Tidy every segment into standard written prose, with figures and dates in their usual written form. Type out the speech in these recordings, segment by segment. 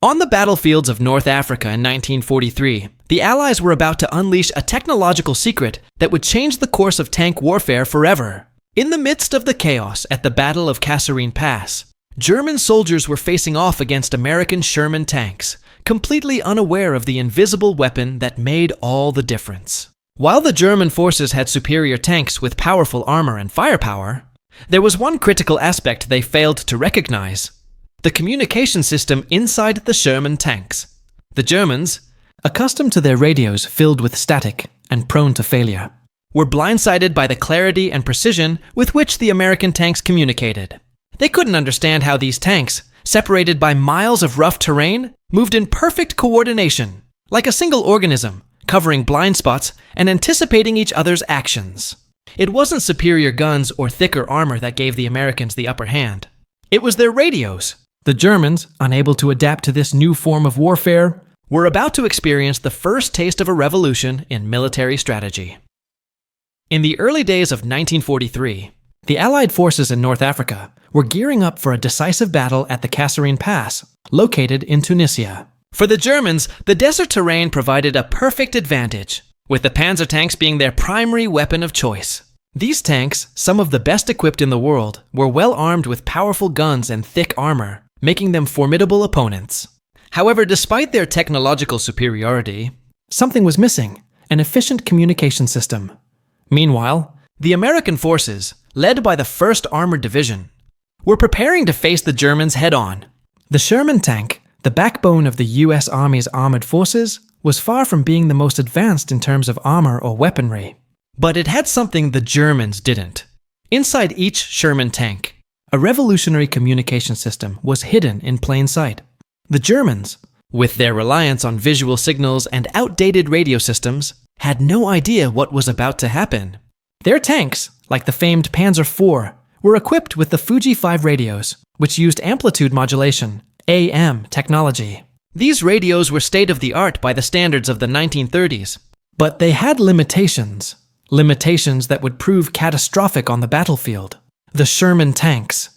On the battlefields of North Africa in 1943, the Allies were about to unleash a technological secret that would change the course of tank warfare forever. In the midst of the chaos at the Battle of Kasserine Pass, German soldiers were facing off against American Sherman tanks, completely unaware of the invisible weapon that made all the difference. While the German forces had superior tanks with powerful armor and firepower, there was one critical aspect they failed to recognize: the communication system inside the Sherman tanks. The Germans, accustomed to their radios filled with static and prone to failure, were blindsided by the clarity and precision with which the American tanks communicated. They couldn't understand how these tanks, separated by miles of rough terrain, moved in perfect coordination, like a single organism, covering blind spots and anticipating each other's actions. It wasn't superior guns or thicker armor that gave the Americans the upper hand. It was their radios. The Germans, unable to adapt to this new form of warfare, were about to experience the first taste of a revolution in military strategy. In the early days of 1943, the Allied forces in North Africa were gearing up for a decisive battle at the Kasserine Pass, located in Tunisia. For the Germans, the desert terrain provided a perfect advantage, with the panzer tanks being their primary weapon of choice. These tanks, some of the best equipped in the world, were well armed with powerful guns and thick armor, making them formidable opponents. However, despite their technological superiority, something was missing: an efficient communication system. Meanwhile, the American forces, led by the 1st Armored Division, were preparing to face the Germans head-on. The Sherman tank, the backbone of the US Army's armored forces, was far from being the most advanced in terms of armor or weaponry. But it had something the Germans didn't. Inside each Sherman tank, a revolutionary communication system was hidden in plain sight. The Germans, with their reliance on visual signals and outdated radio systems, had no idea what was about to happen. Their tanks, like the famed Panzer IV, were equipped with the Fuji 5 radios, which used amplitude modulation, AM technology. These radios were state-of-the-art by the standards of the 1930s, but they had limitations that would prove catastrophic on the battlefield. The Sherman tanks,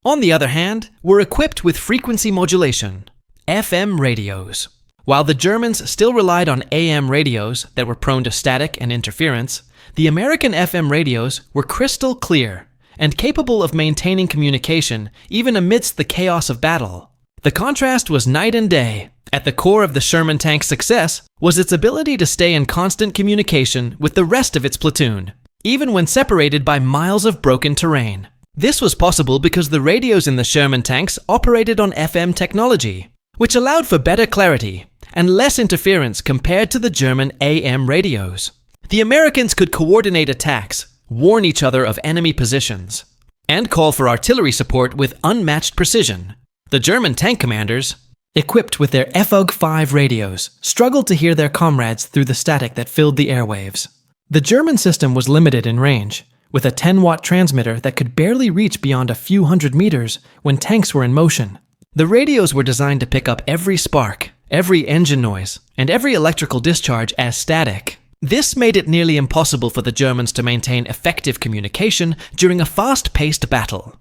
on the other hand, were equipped with frequency modulation, FM radios. While the Germans still relied on AM radios that were prone to static and interference, the American FM radios were crystal clear and capable of maintaining communication even amidst the chaos of battle. The contrast was night and day. At the core of the Sherman tank's success was its ability to stay in constant communication with the rest of its platoon, even when separated by miles of broken terrain. This was possible because the radios in the Sherman tanks operated on FM technology, which allowed for better clarity and less interference compared to the German AM radios. The Americans could coordinate attacks, warn each other of enemy positions, and call for artillery support with unmatched precision. The German tank commanders, equipped with their FUG-5 radios, struggled to hear their comrades through the static that filled the airwaves. The German system was limited in range, with a 10-watt transmitter that could barely reach beyond a few hundred meters when tanks were in motion. The radios were designed to pick up every spark, every engine noise, and every electrical discharge as static. This made it nearly impossible for the Germans to maintain effective communication during a fast-paced battle.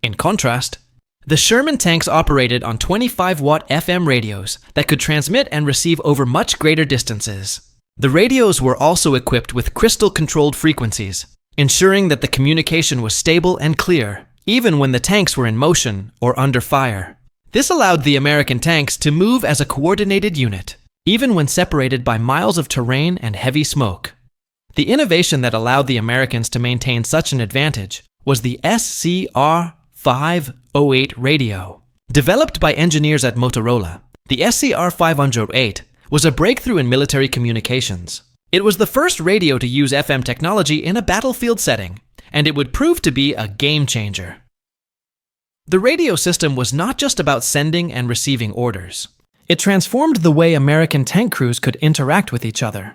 In contrast, the Sherman tanks operated on 25-watt FM radios that could transmit and receive over much greater distances. The radios were also equipped with crystal-controlled frequencies, ensuring that the communication was stable and clear, even when the tanks were in motion or under fire. This allowed the American tanks to move as a coordinated unit, even when separated by miles of terrain and heavy smoke. The innovation that allowed the Americans to maintain such an advantage was the SCR-508 radio. Developed by engineers at Motorola, the SCR-508 was a breakthrough in military communications. It was the first radio to use FM technology in a battlefield setting, and it would prove to be a game changer. The radio system was not just about sending and receiving orders. It transformed the way American tank crews could interact with each other.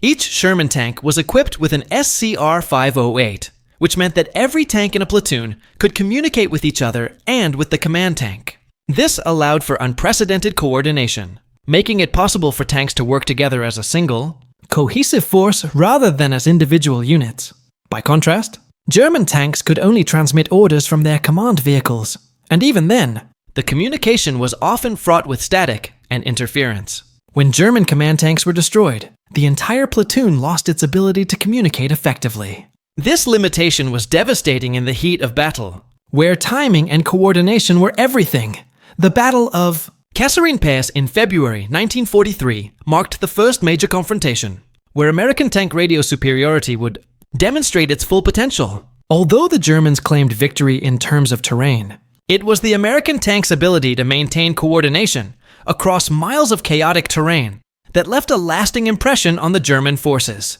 Each Sherman tank was equipped with an SCR-508, which meant that every tank in a platoon could communicate with each other and with the command tank. This allowed for unprecedented coordination, making it possible for tanks to work together as a single, cohesive force rather than as individual units. By contrast, German tanks could only transmit orders from their command vehicles, and even then, the communication was often fraught with static and interference. When German command tanks were destroyed, the entire platoon lost its ability to communicate effectively. This limitation was devastating in the heat of battle, where timing and coordination were everything. The Battle of Kasserine Pass in February 1943 marked the first major confrontation, where American tank radio superiority would demonstrate its full potential. Although the Germans claimed victory in terms of terrain, it was the American tank's ability to maintain coordination across miles of chaotic terrain that left a lasting impression on the German forces.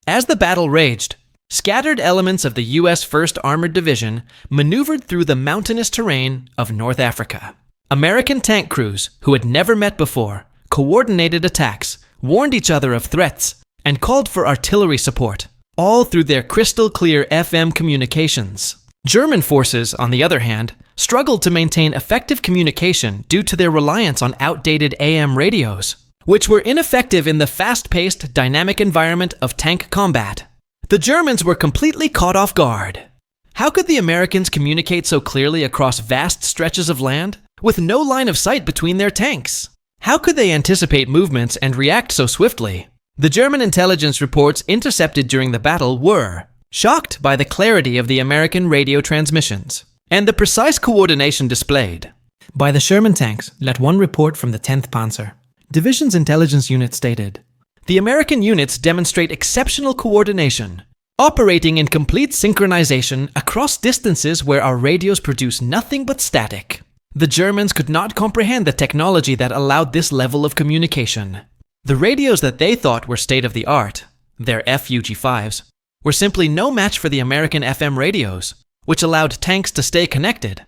As the battle raged, scattered elements of the U.S. 1st Armored Division maneuvered through the mountainous terrain of North Africa. American tank crews, who had never met before, coordinated attacks, warned each other of threats, and called for artillery support, all through their crystal-clear FM communications. German forces, on the other hand, struggled to maintain effective communication due to their reliance on outdated AM radios, which were ineffective in the fast-paced, dynamic environment of tank combat. The Germans were completely caught off guard. How could the Americans communicate so clearly across vast stretches of land, with no line of sight between their tanks? How could they anticipate movements and react so swiftly? The German intelligence reports intercepted during the battle were shocked by the clarity of the American radio transmissions and the precise coordination displayed by the Sherman tanks. Let one report from the 10th Panzer Division's intelligence unit stated, "The American units demonstrate exceptional coordination, operating in complete synchronization across distances where our radios produce nothing but static." The Germans could not comprehend the technology that allowed this level of communication. The radios that they thought were state-of-the-art, their FUG-5s, were simply no match for the American FM radios, which allowed tanks to stay connected,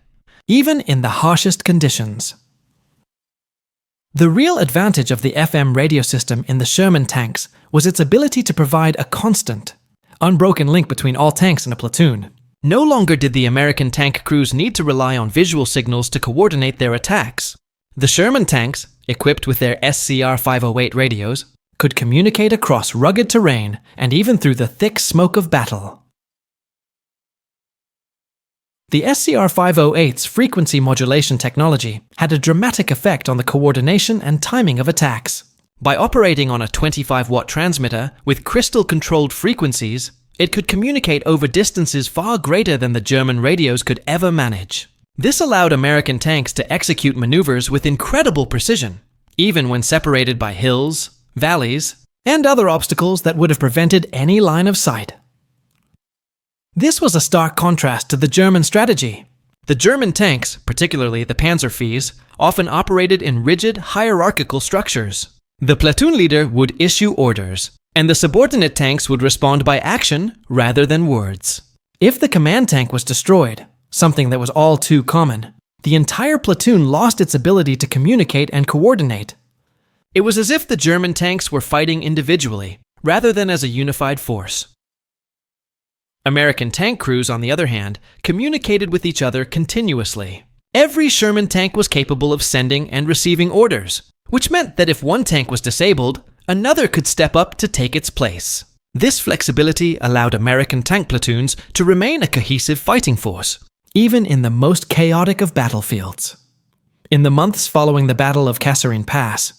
even in the harshest conditions. The real advantage of the FM radio system in the Sherman tanks was its ability to provide a constant, unbroken link between all tanks in a platoon. No longer did the American tank crews need to rely on visual signals to coordinate their attacks. The Sherman tanks, equipped with their SCR-508 radios, could communicate across rugged terrain and even through the thick smoke of battle. The SCR-508's frequency modulation technology had a dramatic effect on the coordination and timing of attacks. By operating on a 25-watt transmitter with crystal-controlled frequencies, it could communicate over distances far greater than the German radios could ever manage. This allowed American tanks to execute maneuvers with incredible precision, even when separated by hills, valleys, and other obstacles that would have prevented any line of sight. This was a stark contrast to the German strategy. The German tanks, particularly the Panzerviehs, often operated in rigid, hierarchical structures. The platoon leader would issue orders, and the subordinate tanks would respond by action rather than words. If the command tank was destroyed, something that was all too common, the entire platoon lost its ability to communicate and coordinate. It was as if the German tanks were fighting individually, rather than as a unified force. American tank crews, on the other hand, communicated with each other continuously. Every Sherman tank was capable of sending and receiving orders, which meant that if one tank was disabled, another could step up to take its place. This flexibility allowed American tank platoons to remain a cohesive fighting force, even in the most chaotic of battlefields. In the months following the Battle of Kasserine Pass,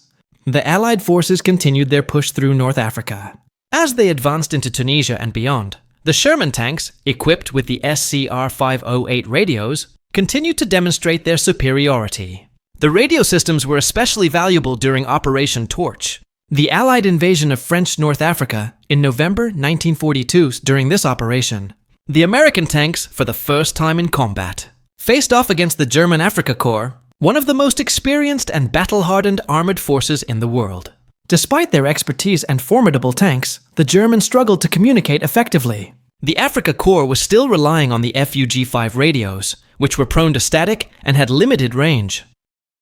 the Allied forces continued their push through North Africa. As they advanced into Tunisia and beyond, the Sherman tanks, equipped with the SCR-508 radios, continued to demonstrate their superiority. The radio systems were especially valuable during Operation Torch. The Allied invasion of French North Africa in November 1942. During this operation, the American tanks, for the first time in combat, faced off against the German Afrika Korps, one of the most experienced and battle-hardened armored forces in the world. Despite their expertise and formidable tanks, the Germans struggled to communicate effectively. The Afrika Korps was still relying on the FUG-5 radios, which were prone to static and had limited range.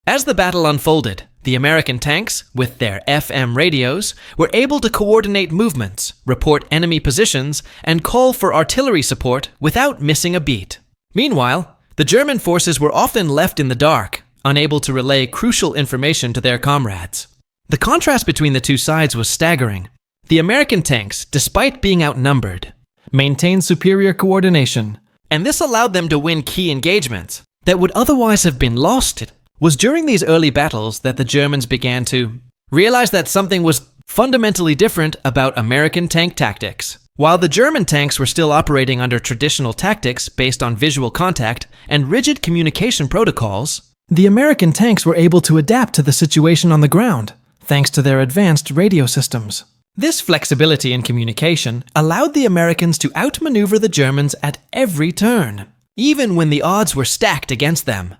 As the battle unfolded, the American tanks, with their FM radios, were able to coordinate movements, report enemy positions, and call for artillery support without missing a beat. Meanwhile, the German forces were often left in the dark, unable to relay crucial information to their comrades. The contrast between the two sides was staggering. The American tanks, despite being outnumbered, maintained superior coordination, and this allowed them to win key engagements, that would otherwise have been lost. It was during these early battles that the Germans began to realize that something was fundamentally different about American tank tactics. While the German tanks were still operating under traditional tactics based on visual contact and rigid communication protocols, the American tanks were able to adapt to the situation on the ground, thanks to their advanced radio systems. This flexibility in communication allowed the Americans to outmaneuver the Germans at every turn, even when the odds were stacked against them.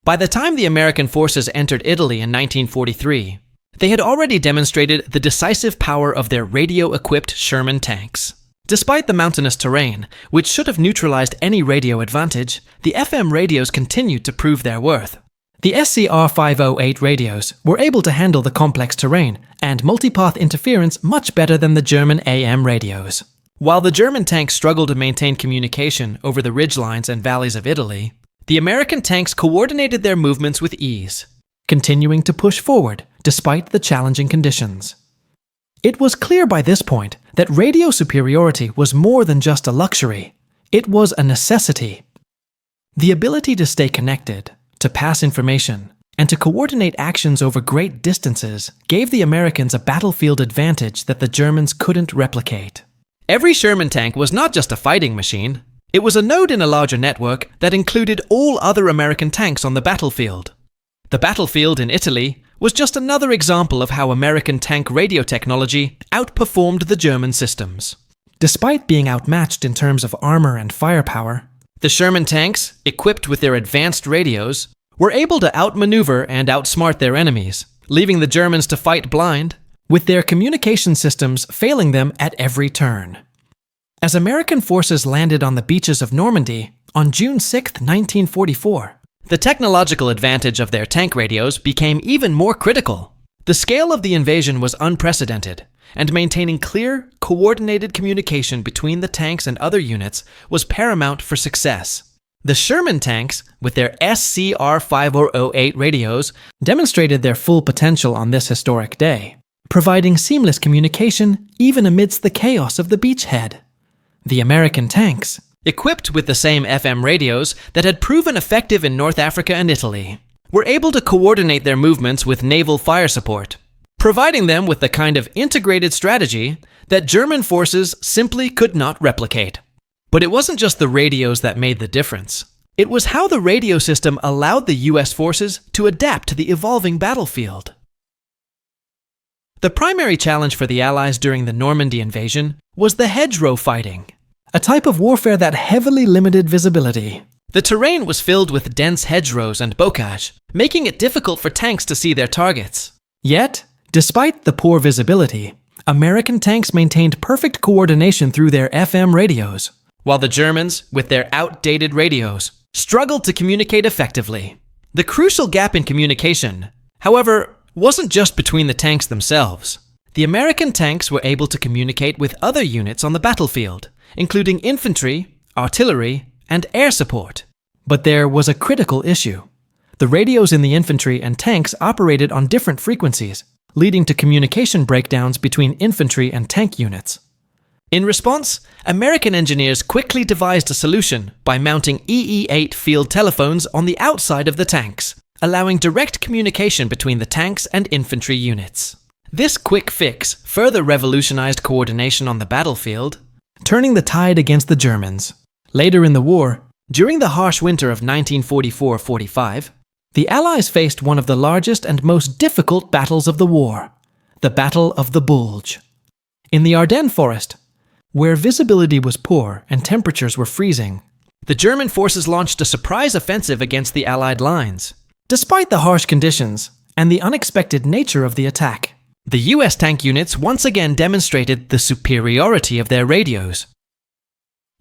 By the time the American forces entered Italy in 1943, they had already demonstrated the decisive power of their radio-equipped Sherman tanks. Despite the mountainous terrain, which should have neutralized any radio advantage, the FM radios continued to prove their worth. The SCR-508 radios were able to handle the complex terrain and multipath interference much better than the German AM radios. While the German tanks struggled to maintain communication over the ridgelines and valleys of Italy, the American tanks coordinated their movements with ease, continuing to push forward despite the challenging conditions. It was clear by this point that radio superiority was more than just a luxury. It was a necessity. The ability to stay connected, to pass information, and to coordinate actions over great distances gave the Americans a battlefield advantage that the Germans couldn't replicate. Every Sherman tank was not just a fighting machine, it was a node in a larger network that included all other American tanks on the battlefield. The battlefield in Italy was just another example of how American tank radio technology outperformed the German systems. Despite being outmatched in terms of armor and firepower, the Sherman tanks, equipped with their advanced radios, were able to outmaneuver and outsmart their enemies, leaving the Germans to fight blind, with their communication systems failing them at every turn. As American forces landed on the beaches of Normandy on June 6, 1944, the technological advantage of their tank radios became even more critical. The scale of the invasion was unprecedented, and maintaining clear, coordinated communication between the tanks and other units was paramount for success. The Sherman tanks, with their SCR-508 radios, demonstrated their full potential on this historic day, providing seamless communication even amidst the chaos of the beachhead. The American tanks, equipped with the same FM radios that had proven effective in North Africa and Italy, were able to coordinate their movements with naval fire support, providing them with the kind of integrated strategy that German forces simply could not replicate. But it wasn't just the radios that made the difference. It was how the radio system allowed the US forces to adapt to the evolving battlefield. The primary challenge for the Allies during the Normandy invasion was the hedgerow fighting, a type of warfare that heavily limited visibility. The terrain was filled with dense hedgerows and bocage, making it difficult for tanks to see their targets. Yet, despite the poor visibility, American tanks maintained perfect coordination through their FM radios, while the Germans, with their outdated radios, struggled to communicate effectively. The crucial gap in communication, however, wasn't just between the tanks themselves. The American tanks were able to communicate with other units on the battlefield, including infantry, artillery, and air support. But there was a critical issue. The radios in the infantry and tanks operated on different frequencies, leading to communication breakdowns between infantry and tank units. In response, American engineers quickly devised a solution by mounting EE-8 field telephones on the outside of the tanks, allowing direct communication between the tanks and infantry units. This quick fix further revolutionized coordination on the battlefield, turning the tide against the Germans. Later in the war, during the harsh winter of 1944-45, the Allies faced one of the largest and most difficult battles of the war, the Battle of the Bulge. In the Ardennes forest, where visibility was poor and temperatures were freezing, the German forces launched a surprise offensive against the Allied lines. Despite the harsh conditions and the unexpected nature of the attack, the US tank units once again demonstrated the superiority of their radios.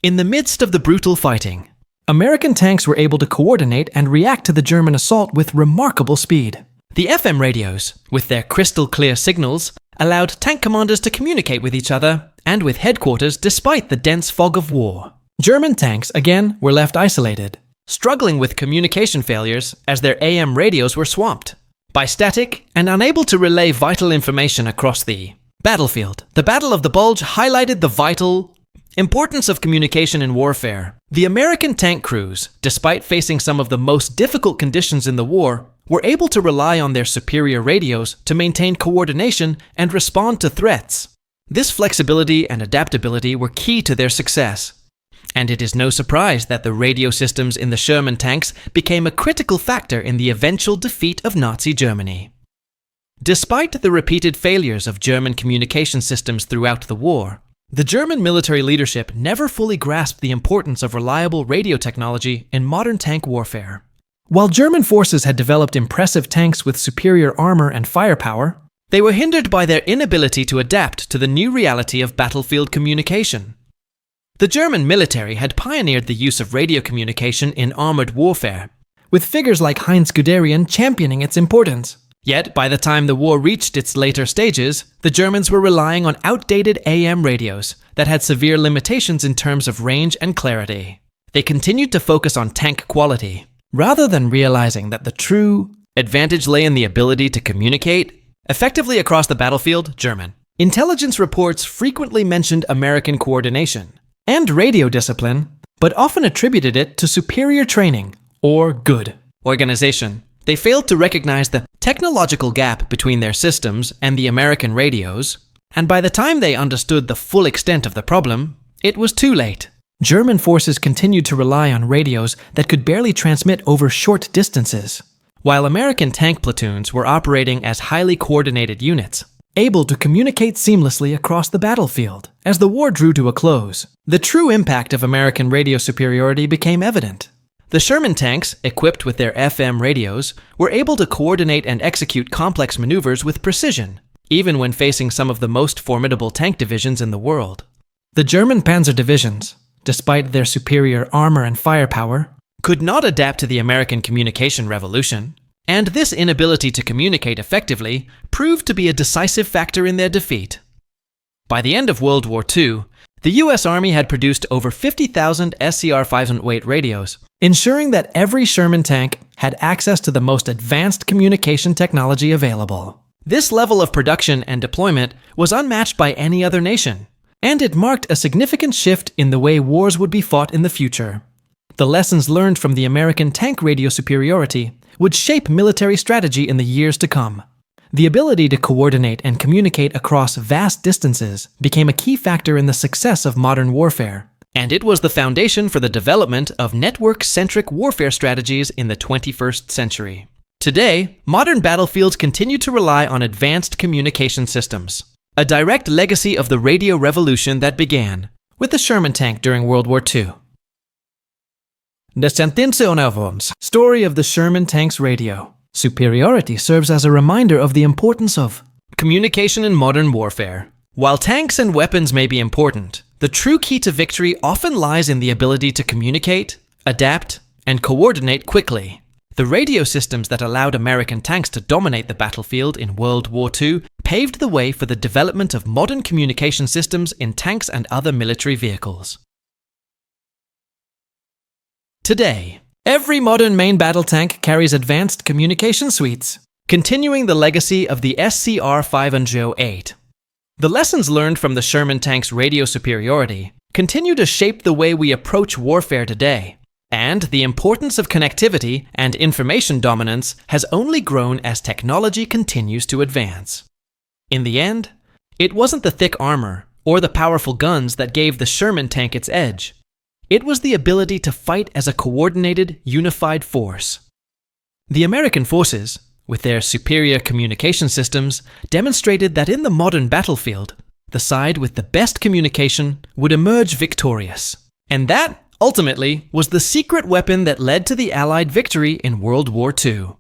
In the midst of the brutal fighting, American tanks were able to coordinate and react to the German assault with remarkable speed. The FM radios, with their crystal-clear signals, allowed tank commanders to communicate with each other and with headquarters despite the dense fog of war. German tanks, again, were left isolated, struggling with communication failures as their AM radios were swamped by static and unable to relay vital information across the battlefield. The Battle of the Bulge highlighted the vital importance of communication in warfare, The American tank crews, despite facing some of the most difficult conditions in the war, were able to rely on their superior radios to maintain coordination and respond to threats. This flexibility and adaptability were key to their success. And it is no surprise that the radio systems in the Sherman tanks became a critical factor in the eventual defeat of Nazi Germany. Despite the repeated failures of German communication systems throughout the war, the German military leadership never fully grasped the importance of reliable radio technology in modern tank warfare. While German forces had developed impressive tanks with superior armor and firepower, they were hindered by their inability to adapt to the new reality of battlefield communication. The German military had pioneered the use of radio communication in armored warfare, with figures like Heinz Guderian championing its importance. Yet, by the time the war reached its later stages, the Germans were relying on outdated AM radios that had severe limitations in terms of range and clarity. They continued to focus on tank quality, rather than realizing that the true advantage lay in the ability to communicate effectively across the battlefield. German intelligence reports frequently mentioned American coordination and radio discipline, but often attributed it to superior training or good organization. They failed to recognize the technological gap between their systems and the American radios, and by the time they understood the full extent of the problem, it was too late. German forces continued to rely on radios that could barely transmit over short distances, while American tank platoons were operating as highly coordinated units, able to communicate seamlessly across the battlefield. As the war drew to a close, the true impact of American radio superiority became evident. The Sherman tanks, equipped with their FM radios, were able to coordinate and execute complex maneuvers with precision, even when facing some of the most formidable tank divisions in the world. The German panzer divisions, despite their superior armor and firepower, could not adapt to the American communication revolution, and this inability to communicate effectively proved to be a decisive factor in their defeat. By the end of World War II, the U.S. Army had produced over 50,000 SCR-500 weight radios, ensuring that every Sherman tank had access to the most advanced communication technology available. This level of production and deployment was unmatched by any other nation, and it marked a significant shift in the way wars would be fought in the future. The lessons learned from the American tank radio superiority would shape military strategy in the years to come. The ability to coordinate and communicate across vast distances became a key factor in the success of modern warfare, and it was the foundation for the development of network-centric warfare strategies in the 21st century. Today, modern battlefields continue to rely on advanced communication systems, a direct legacy of the radio revolution that began with the Sherman tank during World War II. The story of the Sherman tank's radio superiority serves as a reminder of the importance of communication in modern warfare. While tanks and weapons may be important, the true key to victory often lies in the ability to communicate, adapt, and coordinate quickly. The radio systems that allowed American tanks to dominate the battlefield in World War II paved the way for the development of modern communication systems in tanks and other military vehicles. Today, every modern main battle tank carries advanced communication suites, continuing the legacy of the SCR-508. The lessons learned from the Sherman tank's radio superiority continue to shape the way we approach warfare today, and the importance of connectivity and information dominance has only grown as technology continues to advance. In the end, it wasn't the thick armor or the powerful guns that gave the Sherman tank its edge. It was the ability to fight as a coordinated, unified force. The American forces, with their superior communication systems, demonstrated that in the modern battlefield, the side with the best communication would emerge victorious. And that, ultimately, was the secret weapon that led to the Allied victory in World War II.